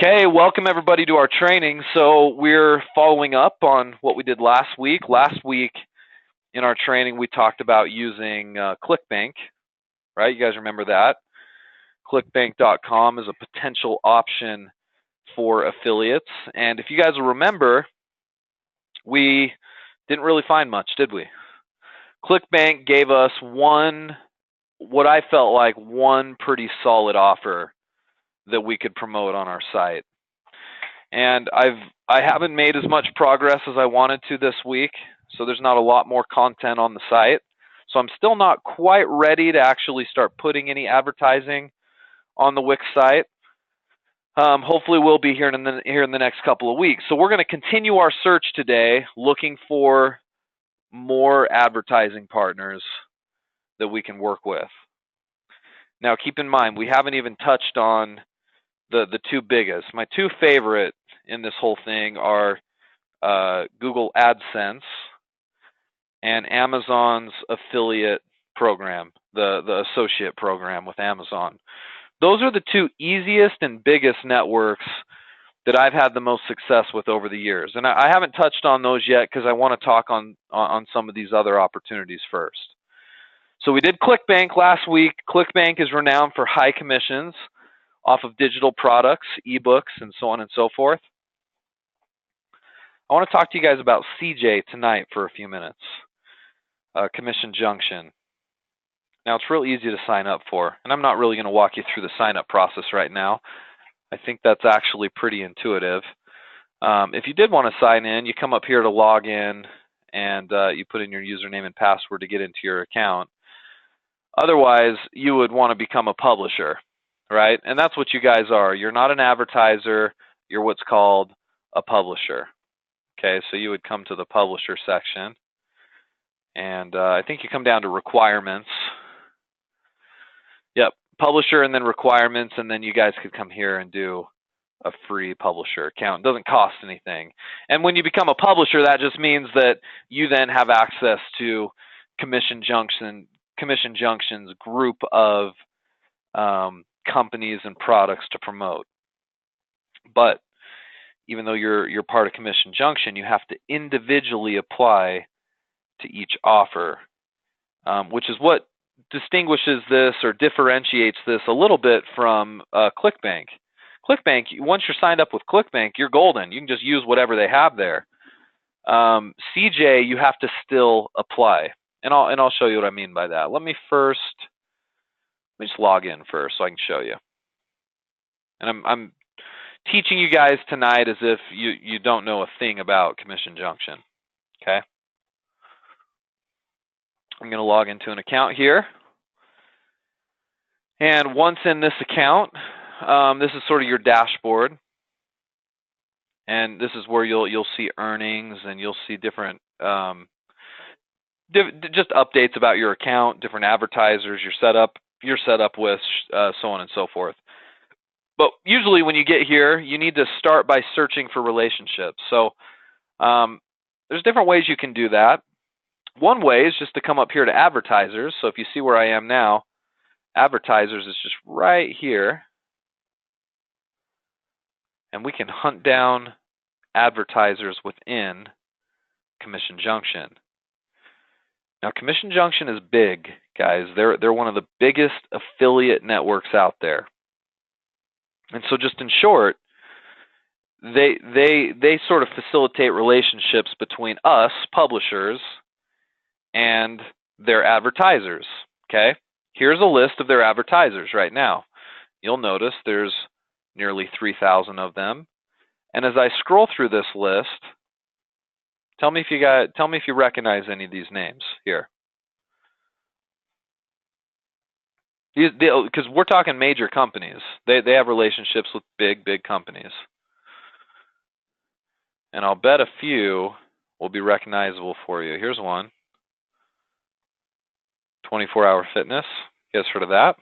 Okay, welcome everybody to our training. So we're following up on what we did last week. Last week in our training, we talked about using ClickBank, right? You guys remember that? ClickBank.com is a potential option for affiliates. And if you guys will remember, we didn't really find much, did we? ClickBank gave us what I felt like one pretty solid offer that we could promote on our site. And I haven't made as much progress as I wanted to this week, so there's not a lot more content on the site. So I'm still not quite ready to actually start putting any advertising on the Wix site. Hopefully we'll be here in the next couple of weeks. So we're going to continue our search today, looking for more advertising partners that we can work with. Now keep in mind, we haven't even touched on the two biggest. My two favorite in this whole thing are Google AdSense and Amazon's affiliate program, the associate program with Amazon. Those are the two easiest and biggest networks that I've had the most success with over the years. And I haven't touched on those yet because I want to talk on some of these other opportunities first. So we did ClickBank last week. ClickBank is renowned for high commissions off of digital products, ebooks, and so on and so forth. I want to talk to you guys about CJ tonight for a few minutes. Commission Junction. Now, it's real easy to sign up for, and I'm not really going to walk you through the sign-up process right now. I think that's actually pretty intuitive. If you did want to sign in, you come up here to log in, and you put in your username and password to get into your account. Otherwise, you would want to become a publisher, right? And that's what you guys are. You're not an advertiser. You're what's called a publisher. Okay, so you would come to the publisher section, and I think you come down to requirements. Yep, publisher and then requirements, and then you guys could come here and do a free publisher account. It doesn't cost anything. And when you become a publisher, that just means that you then have access to Commission Junction's group of companies and products to promote. But even though you're part of Commission Junction, you have to individually apply to each offer, which is what distinguishes this or differentiates this a little bit from ClickBank. ClickBank, once you're signed up with ClickBank, you're golden. You can just use whatever they have there. CJ, you have to still apply, and I'll show you what I mean by that. Let me just log in first so I can show you. And I'm teaching you guys tonight as if you don't know a thing about Commission Junction. Okay. I'm going to log into an account here. And once in this account, this is sort of your dashboard. And this is where you'll see earnings, and you'll see different just updates about your account, different advertisers you're set up with, so on and so forth. But usually when you get here, you need to start by searching for relationships. So there's different ways you can do that. One way is just to come up here to advertisers. So if you see where I am now, advertisers is just right here. And we can hunt down advertisers within Commission Junction. Now, Commission Junction is big, guys. They're one of the biggest affiliate networks out there. And so just in short, they sort of facilitate relationships between us, publishers, and their advertisers. Okay? Here's a list of their advertisers right now. You'll notice there's nearly 3,000 of them. And as I scroll through this list, tell me if you recognize any of these names here. Because we're talking major companies. They have relationships with big companies. And I'll bet a few will be recognizable for you. Here's one. 24-Hour Fitness. You guys heard of that?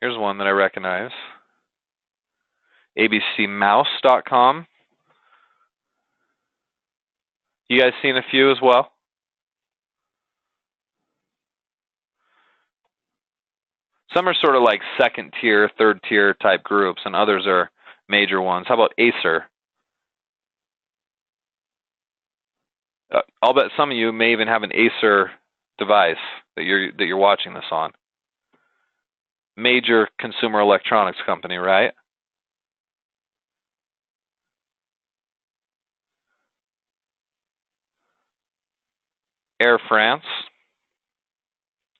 Here's one that I recognize. abcmouse.com. You guys seen a few as well? Some are sort of like second tier, third tier type groups, and others are major ones. How about Acer? I'll bet some of you may even have an Acer device that you're watching this on. Major consumer electronics company, right? Air France.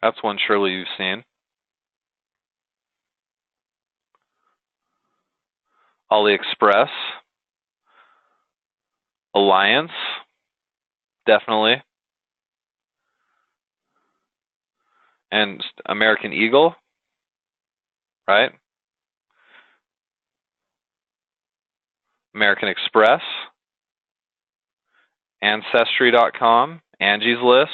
That's one surely you've seen. AliExpress. Alliance. Definitely. And American Eagle. Right? American Express. Ancestry.com. Angie's List.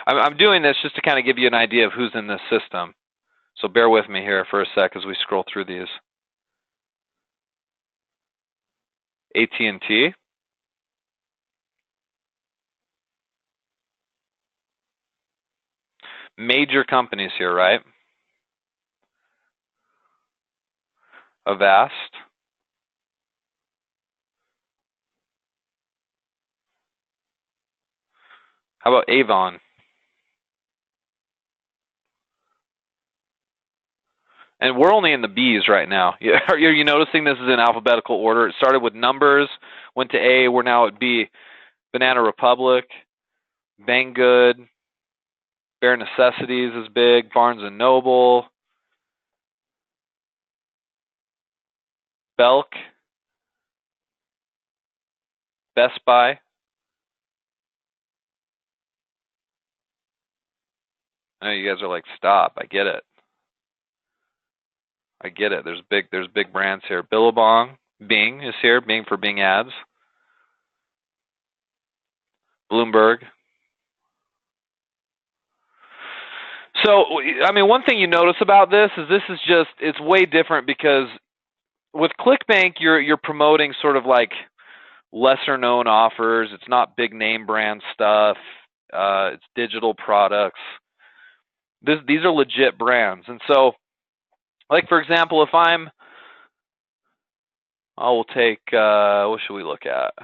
I'm doing this just to kind of give you an idea of who's in this system. So bear with me here for a sec as we scroll through these. AT&T. Major companies here, right? Avast. How about Avon? And we're only in the B's right now. Are you noticing this is in alphabetical order? It started with numbers, went to A, we're now at B. Banana Republic, Banggood, Bare Necessities is big, Barnes & Noble, Belk, Best Buy. I know you guys are like, stop, I get it. I get it. There's big brands here. Billabong, Bing is here. Bing for Bing ads. Bloomberg. So, I mean, one thing you notice about this is it's way different because with ClickBank, you're promoting sort of like lesser known offers. It's not big name brand stuff. It's digital products. These are legit brands. And so, like, for example, if we'll take, what should we look at?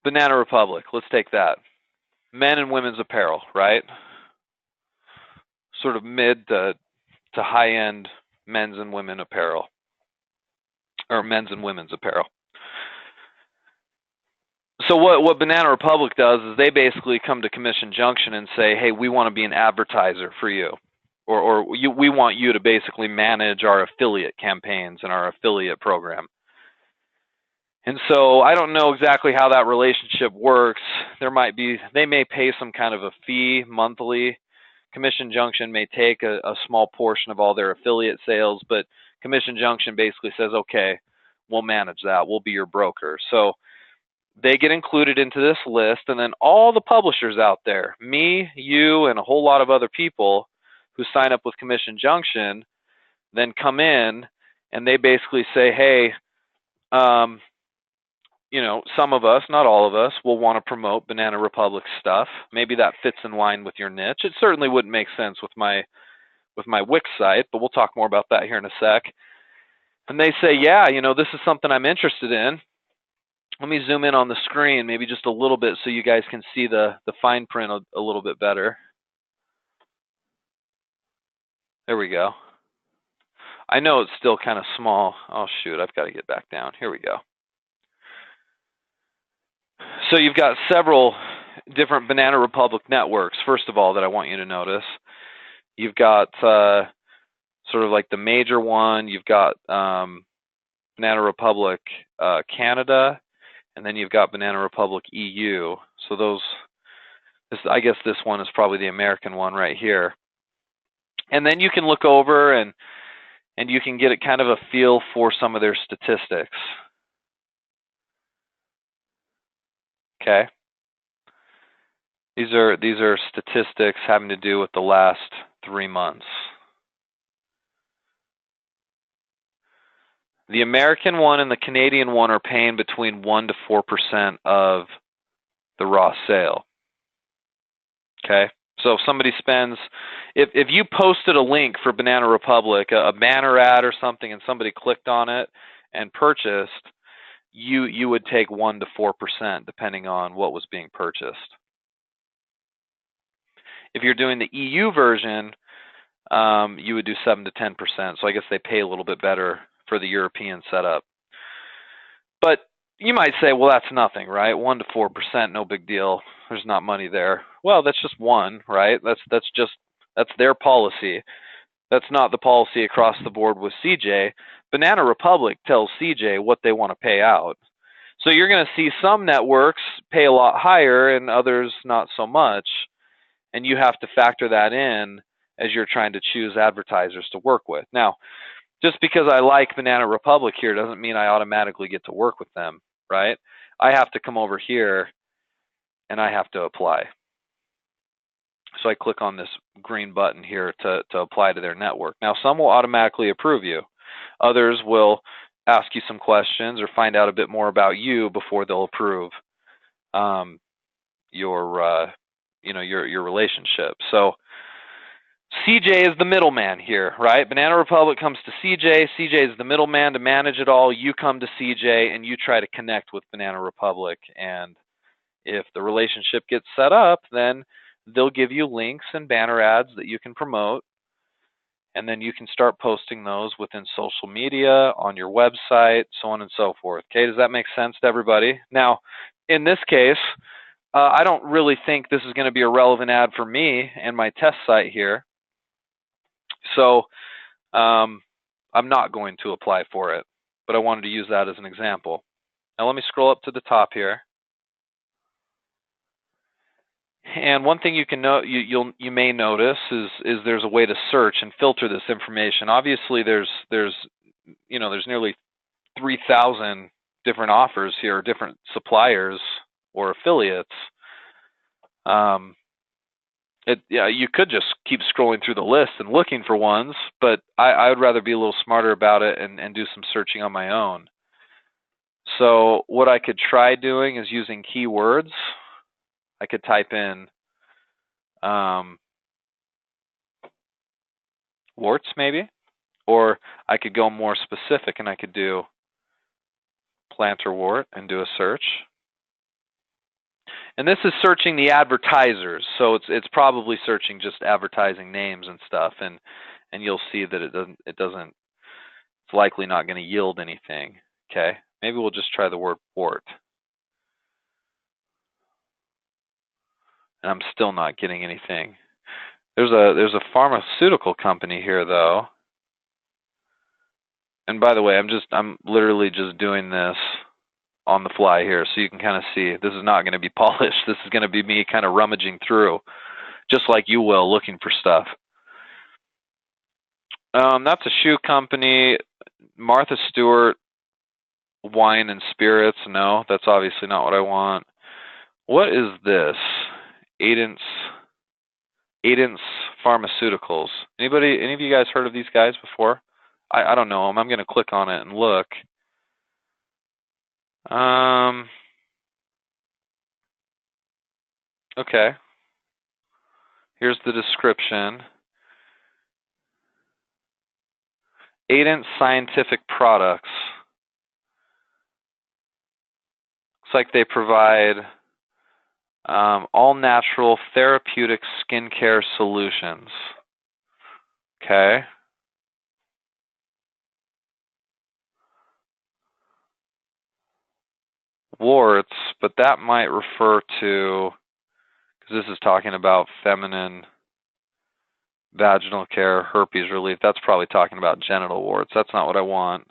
Banana Republic. Let's take that. Men and women's apparel, right? Sort of mid to high-end men's and women apparel, or men's and women's apparel. So what Banana Republic does is they basically come to Commission Junction and say, hey, we want to be an advertiser for you. We want you to basically manage our affiliate campaigns and our affiliate program. And so I don't know exactly how that relationship works. They may pay some kind of a fee monthly. Commission Junction may take a small portion of all their affiliate sales, but Commission Junction basically says, okay, we'll manage that. We'll be your broker. So they get included into this list, and then all the publishers out there, me, you, and a whole lot of other people who sign up with Commission Junction, then come in and they basically say, hey, some of us, not all of us, will want to promote Banana Republic stuff. Maybe that fits in line with your niche. It certainly wouldn't make sense with my Wix site, but we'll talk more about that here in a sec. And they say, yeah, this is something I'm interested in. Let me zoom in on the screen maybe just a little bit so you guys can see the fine print a little bit better. There we go. I know it's still kind of small. Oh, shoot, I've got to get back down. Here we go. So you've got several different Banana Republic networks, first of all, that I want you to notice. You've got sort of like the major one. You've got Banana Republic Canada, and then you've got Banana Republic EU. So I guess this one is probably the American one right here. And then you can look over and you can get kind of a feel for some of their statistics. Okay. These are statistics having to do with the last 3 months. The American one and the Canadian one are paying between 1 to 4% of the raw sale. Okay? So if somebody spends, if you posted a link for Banana Republic, a banner ad or something, and somebody clicked on it and purchased, you would take 1 to 4% depending on what was being purchased. If you're doing the EU version, you would do 7 to 10%. So I guess they pay a little bit better for the European setup. But you might say, well, that's nothing, right? 1 to 4%, no big deal. There's not money there. Well, that's just one, right? That's their policy. That's not the policy across the board with CJ. Banana Republic tells CJ what they want to pay out. So you're going to see some networks pay a lot higher and others not so much. And you have to factor that in as you're trying to choose advertisers to work with. Now, just because I like Banana Republic here doesn't mean I automatically get to work with them, right? I have to come over here and I have to apply. So I click on this green button here to apply to their network. Now, some will automatically approve you. Others will ask you some questions or find out a bit more about you before they'll approve your relationship. So CJ is the middleman here, right? Banana Republic comes to CJ. CJ is the middleman to manage it all. You come to CJ and you try to connect with Banana Republic. And if the relationship gets set up, then they'll give you links and banner ads that you can promote. And then you can start posting those within social media, on your website, so on and so forth. Okay, does that make sense to everybody? Now, in this case, I don't really think this is going to be a relevant ad for me and my test site here. So I'm not going to apply for it, but I wanted to use that as an example. Now let me scroll up to the top here. And one thing you can you may notice is there's a way to search and filter this information. Obviously, there's nearly 3,000 different offers here, different suppliers or affiliates. You could just keep scrolling through the list and looking for ones, but I would rather be a little smarter about it and do some searching on my own. So what I could try doing is using keywords. I could type in warts maybe, or I could go more specific and I could do plantar wart and do a search. And this is searching the advertisers, so it's probably searching just advertising names and stuff, and you'll see that it's likely not going to yield anything. Okay, maybe we'll just try the word wart. And I'm still not getting anything. There's a pharmaceutical company here though. And by the way, I'm literally just doing this on the fly here, so you can kind of see this is not going to be polished. This is going to be me kind of rummaging through, just like you will, looking for stuff. That's a shoe company. Martha Stewart wine and spirits. No, that's obviously not what I want. What is this? Aidence Pharmaceuticals. Any of you guys heard of these guys before? I don't know them. I'm going to click on it and look. Okay. Here's the description. Aidence Scientific Products. Looks like they provide all-natural therapeutic skincare solutions. Okay. Warts, but that might refer to, because this is talking about feminine vaginal care, herpes relief. That's probably talking about genital warts. That's not what I want.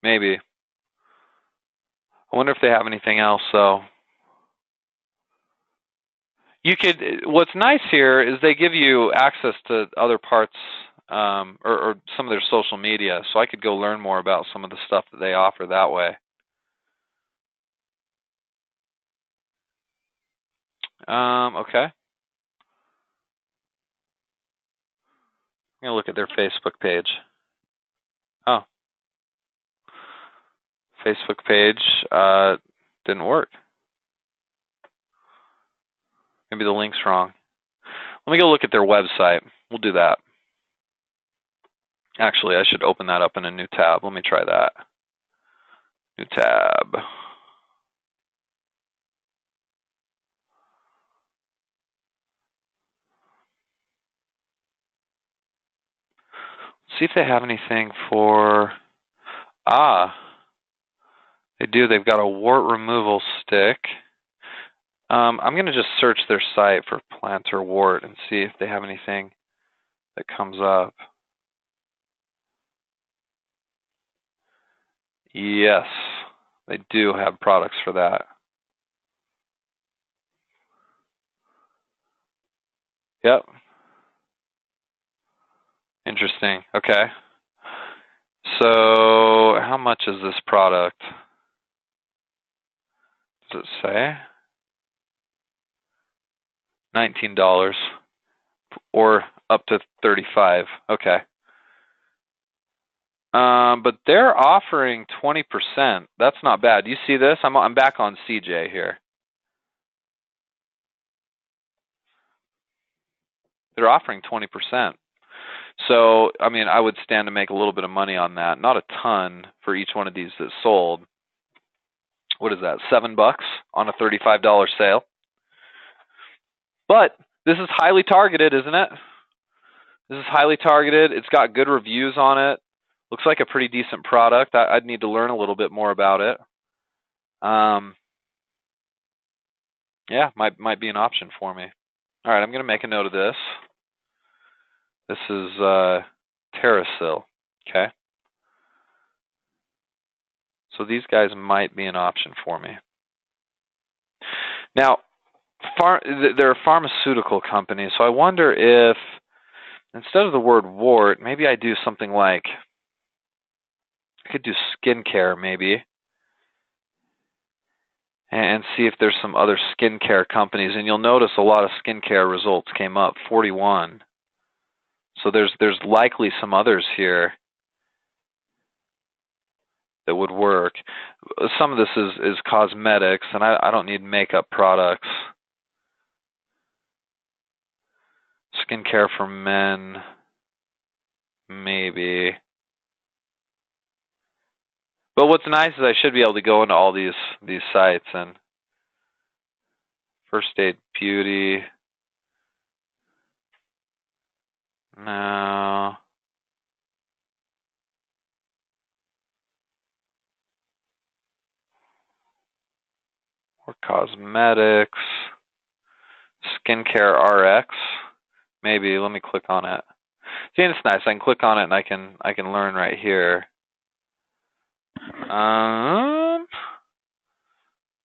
Maybe. I wonder if they have anything else, though. What's nice here is they give you access to other parts or some of their social media, so I could go learn more about some of the stuff that they offer that way. Okay. I'm gonna look at their Facebook page. Oh, Facebook page didn't work. Maybe the link's wrong. Let me go look at their website. We'll do that. Actually, I should open that up in a new tab. Let me try that. New tab. See if they have anything for, they do. They've got a wart removal stick. I'm going to just search their site for plantar wart and see if they have anything that comes up. Yes, they do have products for that. Yep. Interesting. Okay. So how much is this product? Does it say? $19 or up to $35. Okay. But they're offering 20%. That's not bad. Do you see this? I'm back on CJ here. They're offering 20%. So, I mean, I would stand to make a little bit of money on that. Not a ton for each one of these that's sold. What is that? $7 on a $35 sale. But this is highly targeted, isn't it? This is highly targeted. It's got good reviews on it. Looks like a pretty decent product. I'd need to learn a little bit more about it. Yeah, might be an option for me. All right, I'm going to make a note of this. This is Terrasil, okay? So these guys might be an option for me. Now, they're a pharmaceutical company, so I wonder if instead of the word wart, maybe I do something like, I could do skincare maybe, and see if there's some other skincare companies. And you'll notice a lot of skincare results came up, 41. So there's likely some others here that would work. Some of this is cosmetics, and I don't need makeup products. Skincare for men, maybe. But what's nice is I should be able to go into all these sites and First Aid Beauty. No. Or cosmetics. Skincare RX. Maybe. Let me click on it. See, it's nice. I can click on it and I can learn right here.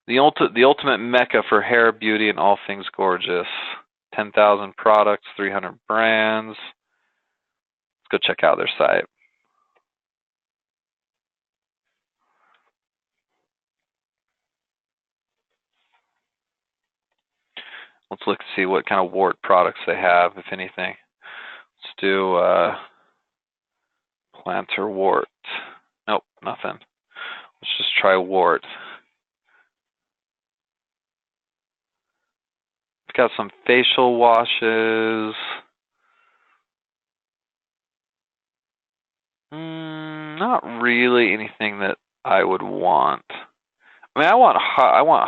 The ultimate mecca for hair, beauty, and all things gorgeous. 10,000 products, 300 brands. Let's go check out their site. Let's look and see what kind of wart products they have, if anything. Let's do plantar wart. Nope, nothing. Let's just try wart. It's got some facial washes. Not really anything that I would want. I mean, I want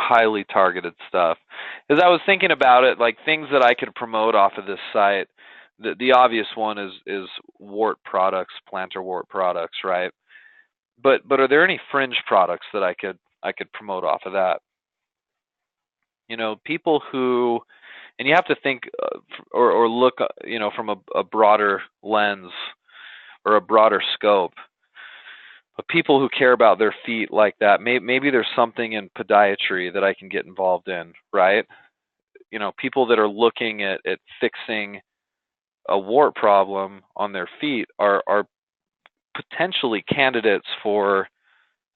highly targeted stuff. As I was thinking about it, like things that I could promote off of this site, the obvious one is wart products, plantar wart products, right? But are there any fringe products that I could promote off of that? You know, people who, and you have to think or look, you know, from a broader lens or a broader scope. But people who care about their feet like that, maybe there's something in podiatry that I can get involved in, right? You know, people that are looking at fixing a wart problem on their feet are potentially candidates for,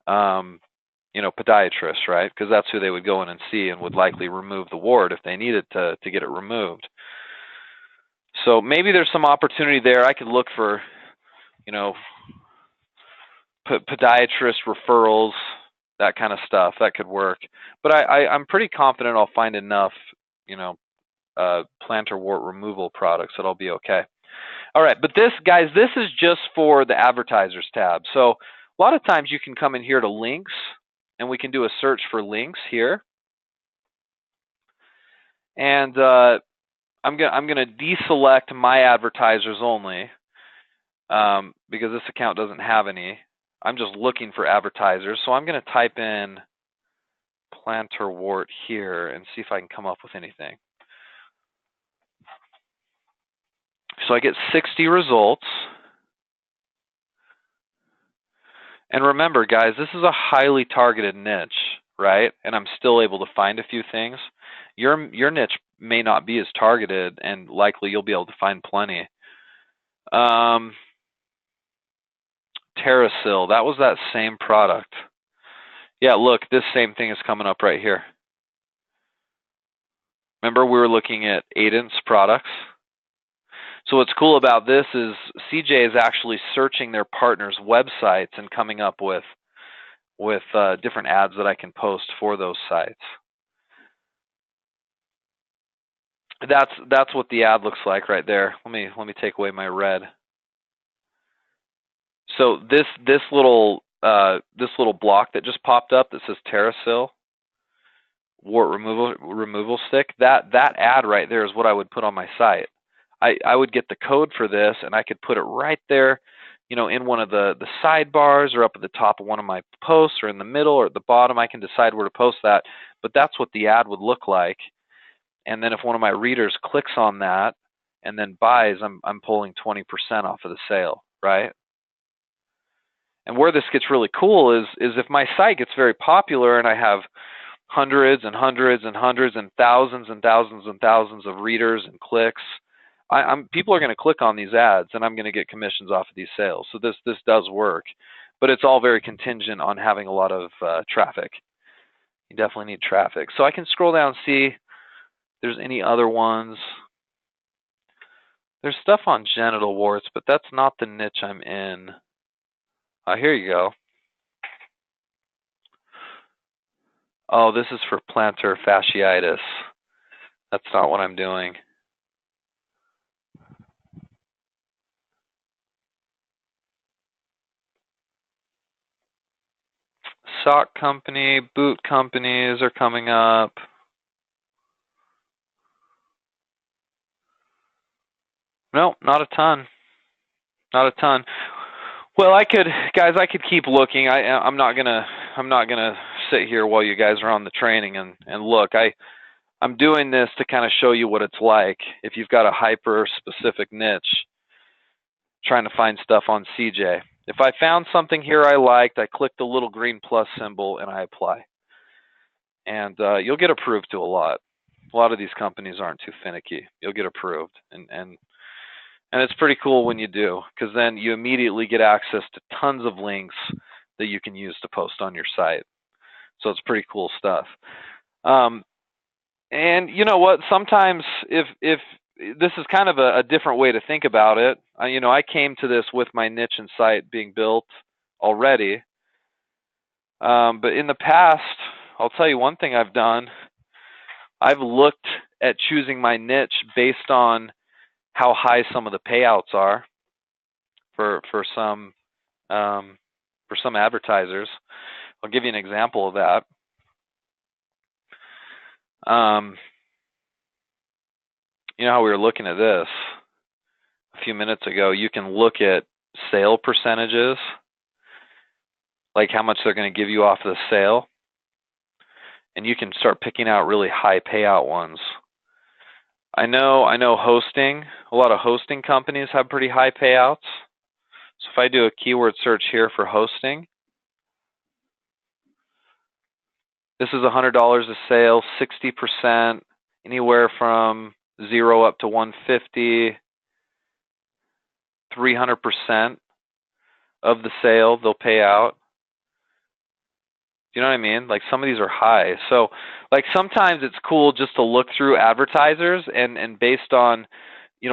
you know, podiatrists, right? Because that's who they would go in and see and would likely remove the wart if they needed to get it removed. So maybe there's some opportunity there. I could look for, you know, podiatrist referrals, that kind of stuff. That could work. But I'm pretty confident I'll find enough, you know, plantar wart removal products that I'll be okay. All right, but this, guys, this is just for the advertisers tab. So a lot of times you can come in here to links, and we can do a search for links here. And I'm gonna deselect my advertisers only because this account doesn't have any. I'm just looking for advertisers, so I'm gonna type in plantar wart here and see if I can come up with anything. So I get 60 results. And remember, guys, this is a highly targeted niche, right? And I'm still able to find a few things. Your niche may not be as targeted, and likely you'll be able to find plenty. TerraSil, that was that same product. Yeah, look, this same thing is coming up right here. Remember, we were looking at Aidence products. So what's cool about this is CJ is actually searching their partners' websites and coming up with different ads that I can post for those sites. That's what the ad looks like right there. Let me take away my red. So this little block that just popped up that says TerraSil wart removal stick, that ad right there is what I would put on my site. I would get the code for this, and I could put it right there, you know, in one of the sidebars, or up at the top of one of my posts, or in the middle, or at the bottom. I can decide where to post that, but that's what the ad would look like. And then if one of my readers clicks on that and then buys, I'm pulling 20% off of the sale, right? And where this gets really cool is if my site gets very popular and I have hundreds and hundreds and hundreds and thousands and thousands and thousands of readers and clicks, people are going to click on these ads, and I'm going to get commissions off of these sales. So this does work, but it's all very contingent on having a lot of traffic. You definitely need traffic. So I can scroll down and see if there's any other ones. There's stuff on genital warts, but that's not the niche I'm in. Here you go. Oh, this is for plantar fasciitis. That's not what I'm doing. Sock company, boot companies are coming up. No, not a ton. Not a ton. Well, I could keep looking. I'm not gonna sit here while you guys are on the training and look. I'm doing this to kind of show you what it's like if you've got a hyper specific niche, trying to find stuff on CJ. If I found something here I liked, I click the little green plus symbol and I apply. And you'll get approved to a lot. A lot of these companies aren't too finicky. You'll get approved, and it's pretty cool when you do, because then you immediately get access to tons of links that you can use to post on your site. So it's pretty cool stuff. And you know what? Sometimes if this is kind of a different way to think about it. You know, I came to this with my niche and site being built already. But in the past, I'll tell you one thing I've done. I've looked at choosing my niche based on how high some of the payouts are for some advertisers. I'll give you an example of that. You know how we were looking at this a few minutes ago? You can look at sale percentages, like how much they're going to give you off of the sale, and you can start picking out really high payout ones. I know hosting, a lot of hosting companies have pretty high payouts. So if I do a keyword search here for hosting, this is $100 a sale, 60%, anywhere from 0 up to 150, 300% of the sale they'll pay out. Do you know what I mean? Like, some of these are high. So like sometimes it's cool just to look through advertisers and based on,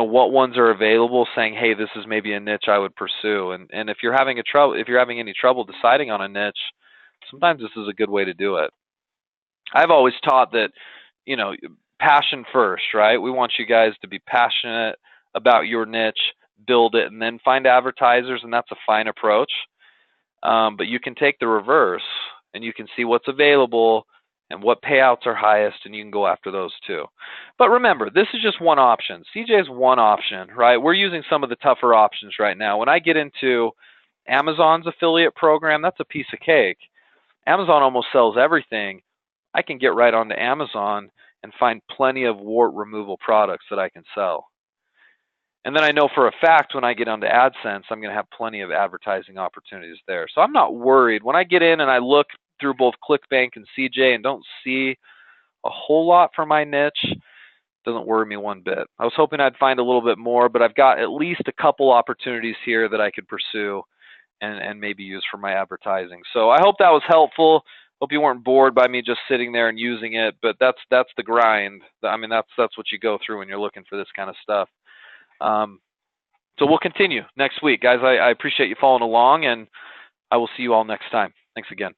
what ones are available, saying, hey, this is maybe a niche I would pursue. And if you're having any trouble deciding on a niche, sometimes this is a good way to do it. I've always taught that, passion first, right? We want you guys to be passionate about your niche, build it, and then find advertisers, and that's a fine approach. But you can take the reverse, and you can see what's available and what payouts are highest, and you can go after those too. But remember, this is just one option. CJ is one option, right? We're using some of the tougher options right now. When I get into Amazon's affiliate program, that's a piece of cake. Amazon almost sells everything. I can get right onto Amazon and find plenty of wart removal products that I can sell. And then I know for a fact when I get onto AdSense, I'm going to have plenty of advertising opportunities there. So I'm not worried. When I get in and I look through both ClickBank and CJ and don't see a whole lot for my niche, it doesn't worry me one bit. I was hoping I'd find a little bit more, but I've got at least a couple opportunities here that I could pursue and maybe use for my advertising. So I hope that was helpful. Hope you weren't bored by me just sitting there and using it, but that's the grind. I mean, that's what you go through when you're looking for this kind of stuff. So we'll continue next week, guys. I appreciate you following along, and I will see you all next time. Thanks again.